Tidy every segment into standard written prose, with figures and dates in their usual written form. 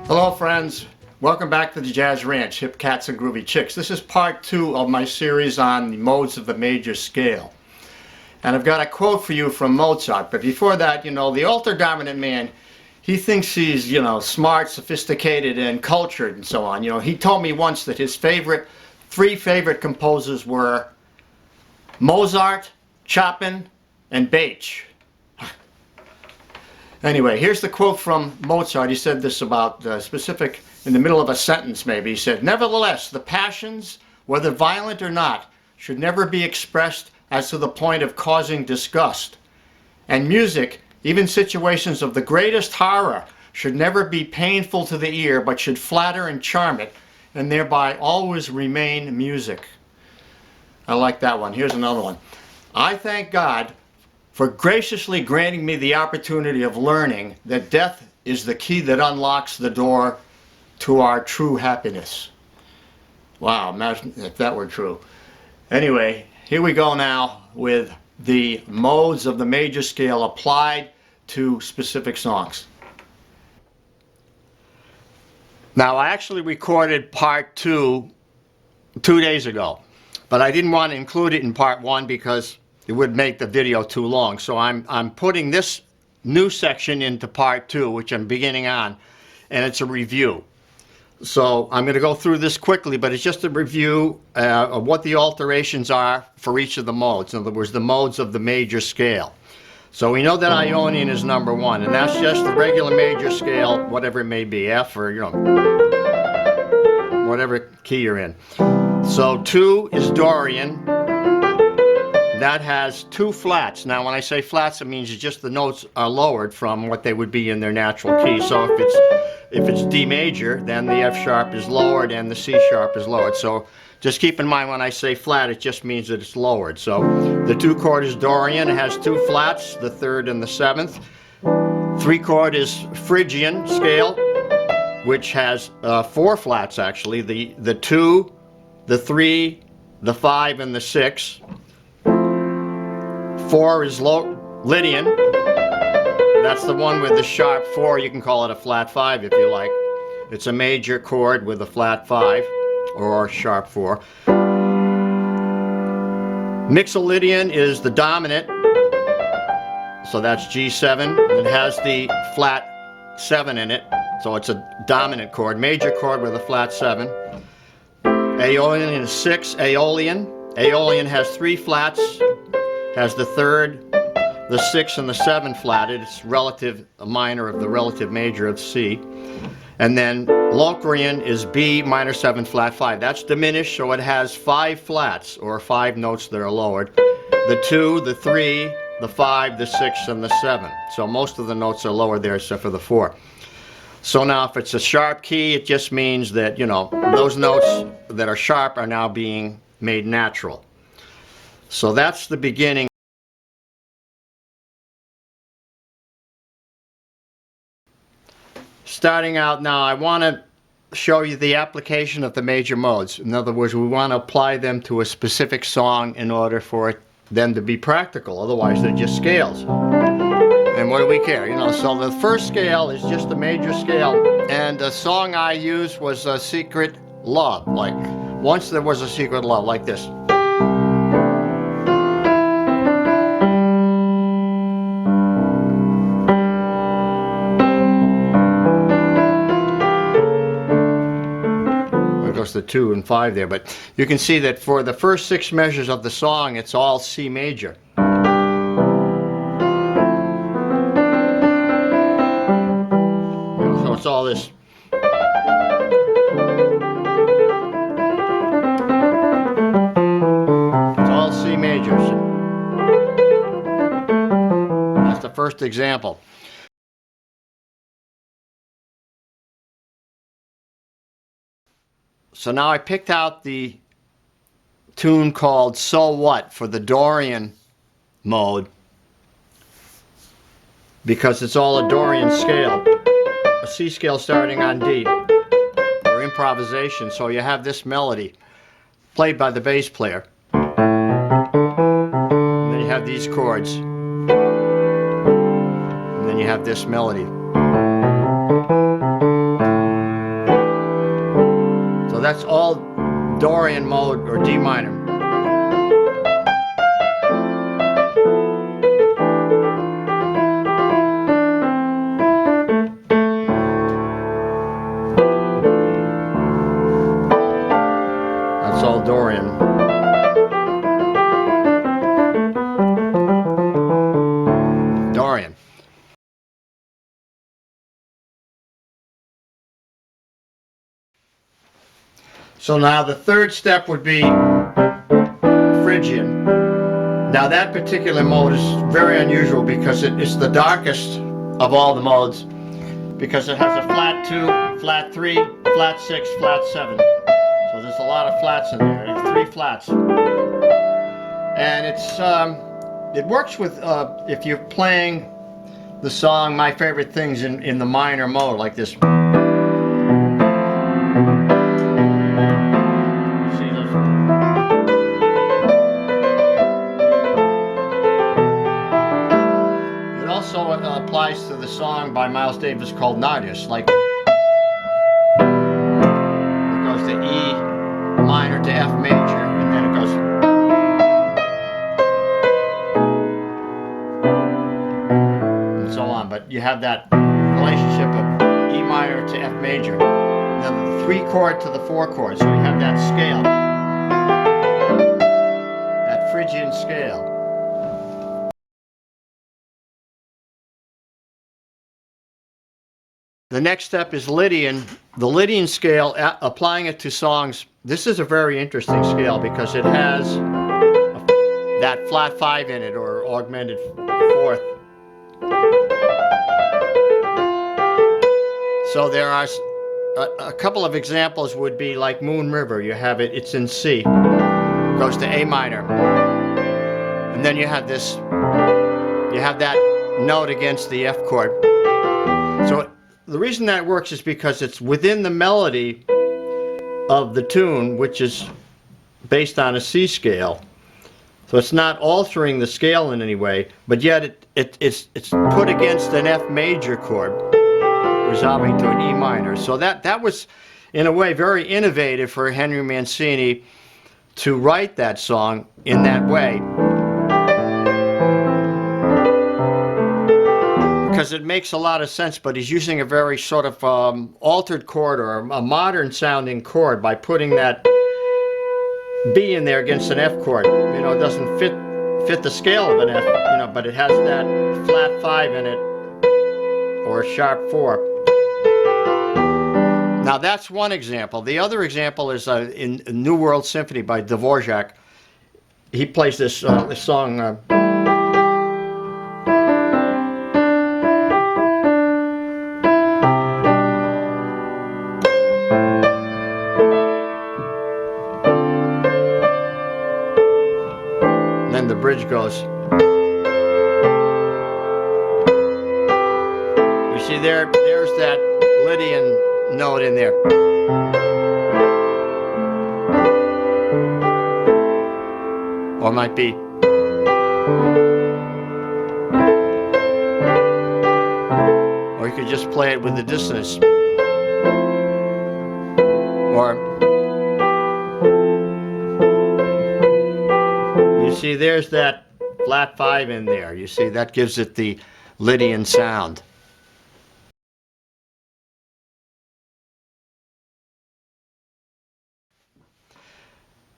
Hello friends, welcome back to the Jazz Ranch, Hip Cats and Groovy Chicks. This is part 2 of my series on the modes of the major scale. And I've got a quote for you from Mozart, but before that, the alto dominant man, he thinks he's, smart, sophisticated, and cultured and so on. He told me once that his three favorite composers were Mozart, Chopin, and Bach. Anyway, here's the quote from Mozart. He said this about specific, in the middle of a sentence maybe. He said, "Nevertheless, the passions, whether violent or not, should never be expressed as to the point of causing disgust. And music, even situations of the greatest horror, should never be painful to the ear, but should flatter and charm it, and thereby always remain music." I like that one. Here's another one. "I thank God for graciously granting me the opportunity of learning that death is the key that unlocks the door to our true happiness." Wow, imagine if that were true. Anyway, here we go now with the modes of the major scale applied to specific songs. Now, I actually recorded part 2 days ago, but I didn't want to include it in part 1 because it would make the video too long. So I'm putting this new section into part 2, which I'm beginning on, and it's a review. So I'm going to go through this quickly, but it's just a review of what the alterations are for each of the modes. In other words, the modes of the major scale. So we know that Ionian is number 1, and that's just the regular major scale, whatever it may be, F or, whatever key you're in. So 2 is Dorian. That has 2 flats. Now when I say flats, it means it's just the notes are lowered from what they would be in their natural key. So if it's D major, then the F sharp is lowered and the C sharp is lowered. So just keep in mind when I say flat, it just means that it's lowered. So the 2 chord is Dorian. It has 2 flats, the 3rd and the 7th. 3 chord is Phrygian scale, which has 4 flats actually. The 2, the 3, the 5, and the 6. 4 is Lydian. That's the one with the sharp 4. You can call it a flat 5 if you like. It's a major chord with a flat 5 or sharp 4. Mixolydian is the dominant. So that's G7. It has the flat 7 in it. So it's a dominant chord, major chord with a flat 7. Aeolian is 6, Aeolian. Aeolian has 3 flats. Has the 3rd, the 6th, and the 7 flatted. It's a minor of the relative major of C. And then Locrian is B minor 7 flat 5. That's diminished, so it has 5 flats, or 5 notes that are lowered. The 2, the 3, the 5, the 6, and the 7. So most of the notes are lowered there except for the 4. So now if it's a sharp key, it just means that, those notes that are sharp are now being made natural. So that's the beginning. Starting out now, I want to show you the application of the major modes. In other words, we want to apply them to a specific song in order for them to be practical. Otherwise, they're just scales. And what do we care? So the first scale is just the major scale. And the song I used was a Secret Love. Like, once there was a Secret Love, like this. The 2 and 5 there, but you can see that for the first 6 measures of the song, it's all C major. So it's all this. It's all C majors. That's the first example. So now I picked out the tune called So What for the Dorian mode because it's all a Dorian scale, a C scale starting on D, or improvisation. So you have this melody played by the bass player. And then you have these chords. And then you have this melody. that's all Dorian mode or D minor. That's all Dorian. Dorian. So now the third step would be Phrygian. Now that particular mode is very unusual because it's the darkest of all the modes, because it has a flat 2, flat 3, flat 6, flat 7. So there's a lot of flats in there. There's 3 flats. And it works with if you're playing the song My Favorite Things in the minor mode, like this. Applies to the song by Miles Davis called Nardis, like it goes to E minor to F major, and then it goes and so on. But you have that relationship of E minor to F major, and then the 3 chord to the 4 chord, so you have that scale, that Phrygian scale. The next step is Lydian. The Lydian scale, applying it to songs, this is a very interesting scale because it has that flat 5 in it, or augmented 4th. So there are a couple of examples would be like Moon River. You have it, it's in C, goes to A minor. And then you have this, you have that note against the F chord. So the reason that works is because it's within the melody of the tune, which is based on a C scale. So it's not altering the scale in any way, but yet it's put against an F major chord, resolving to an E minor. So that was, in a way, very innovative for Henry Mancini to write that song in that way. Because it makes a lot of sense, but he's using a very sort of altered chord, or a modern sounding chord, by putting that B in there against an F chord. You know, it doesn't fit the scale of an F, you know, but it has that flat 5 in it, or a sharp 4. Now that's one example. The other example is in New World Symphony by Dvorak. He plays this song. Then the bridge goes. You see there's that Lydian note in there. Or it might be. Or you could just play it with the dissonance. Or you see there's that flat 5 in there. You see that gives it the Lydian sound.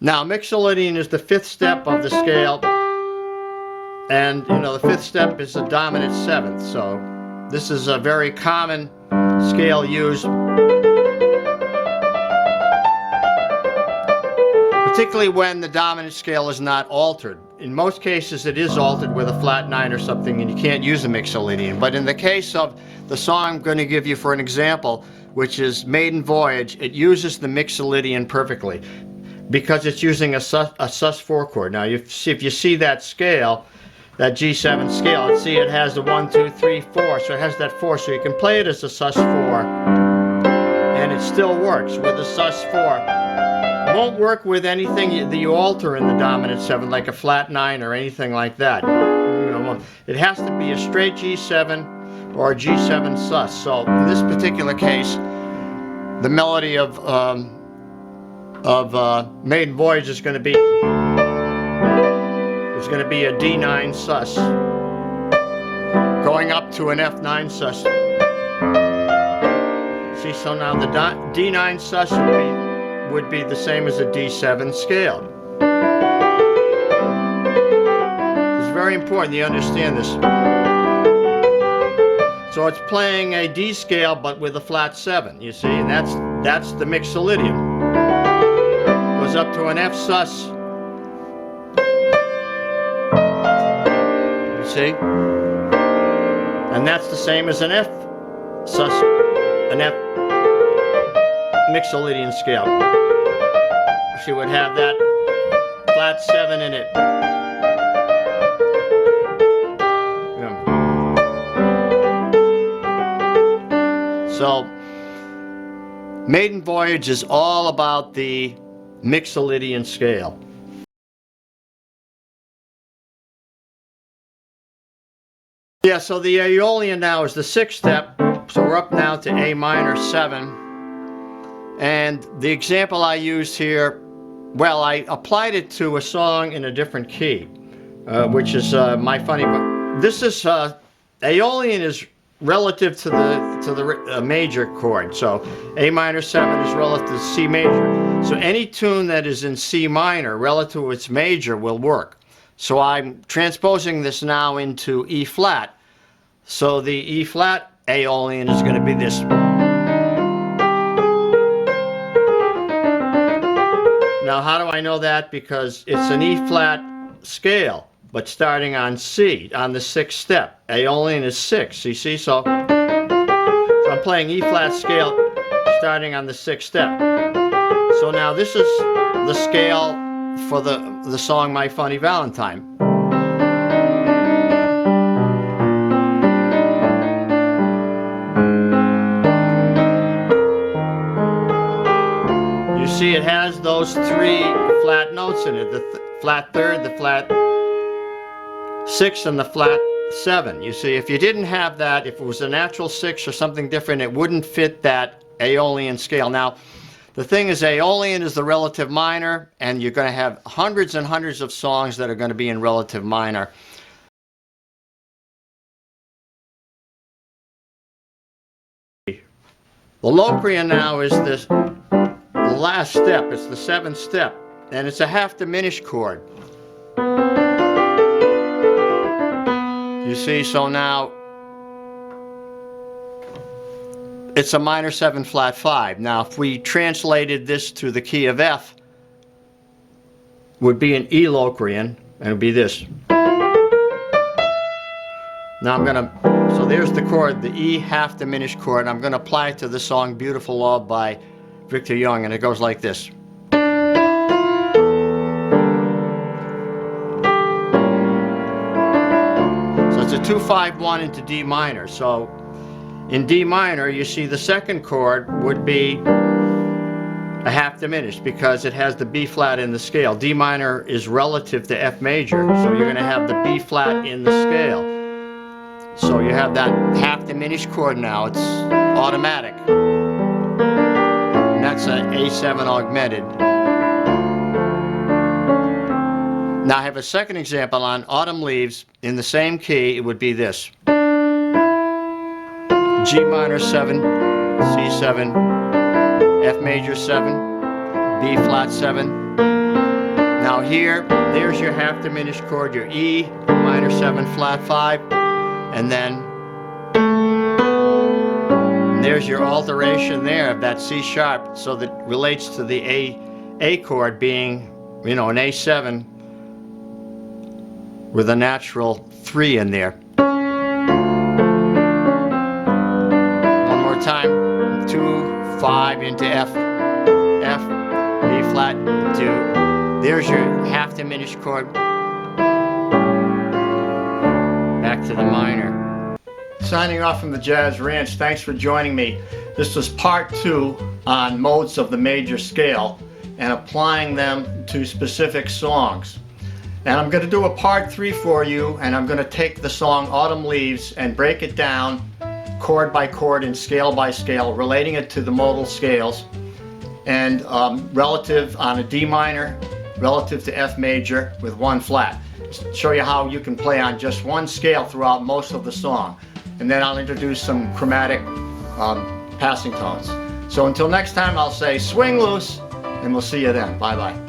Now, Mixolydian is the 5th step of the scale, and you know the 5th step is a dominant 7th, so this is a very common scale used, particularly when the dominant scale is not altered. In most cases it is altered with a flat 9 or something, and you can't use a Mixolydian, but in the case of the song I'm going to give you for an example, which is Maiden Voyage, it uses the Mixolydian perfectly, because it's using a sus4 chord. Now, if you see that scale, that G7 scale, see it has the 1, 2, 3, 4, so it has that 4, so you can play it as a sus4, and it still works with a sus4. It won't work with anything that you alter in the dominant 7, like a flat 9 or anything like that. You know, it has to be a straight G7 or a G7 sus. So in this particular case, the melody of of Maiden Voyage is going to be a D9 sus, going up to an F9 sus. See, so now the D9 sus would be the same as a D7 scale. It's very important you understand this. So it's playing a D scale but with a flat 7, you see, and that's the Mixolydian. Goes up to an F sus. You see? And that's the same as an F sus, an F Mixolydian scale. She would have that flat 7 in it. So, Maiden Voyage is all about the Mixolydian scale. Yeah, so the Aeolian now is the 6th step, so we're up now to A minor 7. And the example I used here, well, I applied it to a song in a different key, which is My Funny. This is, Aeolian is relative to the major chord. So A minor 7 is relative to C major. So any tune that is in C minor relative to its major will work. So I'm transposing this now into E flat. So the E flat Aeolian is going to be this. Now how do I know that? Because it's an E flat scale, but starting on C, on the 6th step. Aeolian is 6, you see? So I'm playing E flat scale starting on the 6th step. So now this is the scale for the song My Funny Valentine. You see it has those 3 flat notes in it, the flat 3rd, the flat 6th, and the flat 7. You see, if you didn't have that, if it was a natural 6 or something different, it wouldn't fit that Aeolian scale. Now, the thing is, Aeolian is the relative minor, and you're going to have hundreds and hundreds of songs that are going to be in relative minor. The Locrian now is the last step. It's the 7th step, and it's a half diminished chord. You see, so now it's a minor 7 flat 5. Now if we translated this to the key of F, would be an E Locrian, and it would be this. Now I'm gonna, so there's the chord, the E half diminished chord. I'm gonna apply it to the song Beautiful Love by Victor Young, and it goes like this. It's a 2-5-1 into D minor. So in D minor, you see the 2nd chord would be a half diminished because it has the B flat in the scale. D minor is relative to F major, so you're going to have the B flat in the scale. So you have that half diminished chord now. It's automatic. And that's an A7 augmented. Now I have a second example on Autumn Leaves in the same key. It would be this. G minor 7, C7, F major 7, B flat 7. Now here, there's your half diminished chord, your E minor 7 flat 5, and then there's your alteration there of that C sharp, so that relates to the A chord being, you know, an A7 with a natural 3 in there. One more time. 2, 5 into F, F, B flat, 2. There's your half diminished chord. Back to the minor. Signing off from the Jazz Ranch. Thanks for joining me. This was part 2 on modes of the major scale and applying them to specific songs. And I'm going to do a part 3 for you, and I'm going to take the song Autumn Leaves and break it down chord by chord and scale by scale, relating it to the modal scales. and relative on a D minor, relative to F major with 1 flat. Show you how you can play on just 1 scale throughout most of the song. And then I'll introduce some chromatic passing tones. So until next time, I'll say swing loose, and we'll see you then. Bye-bye.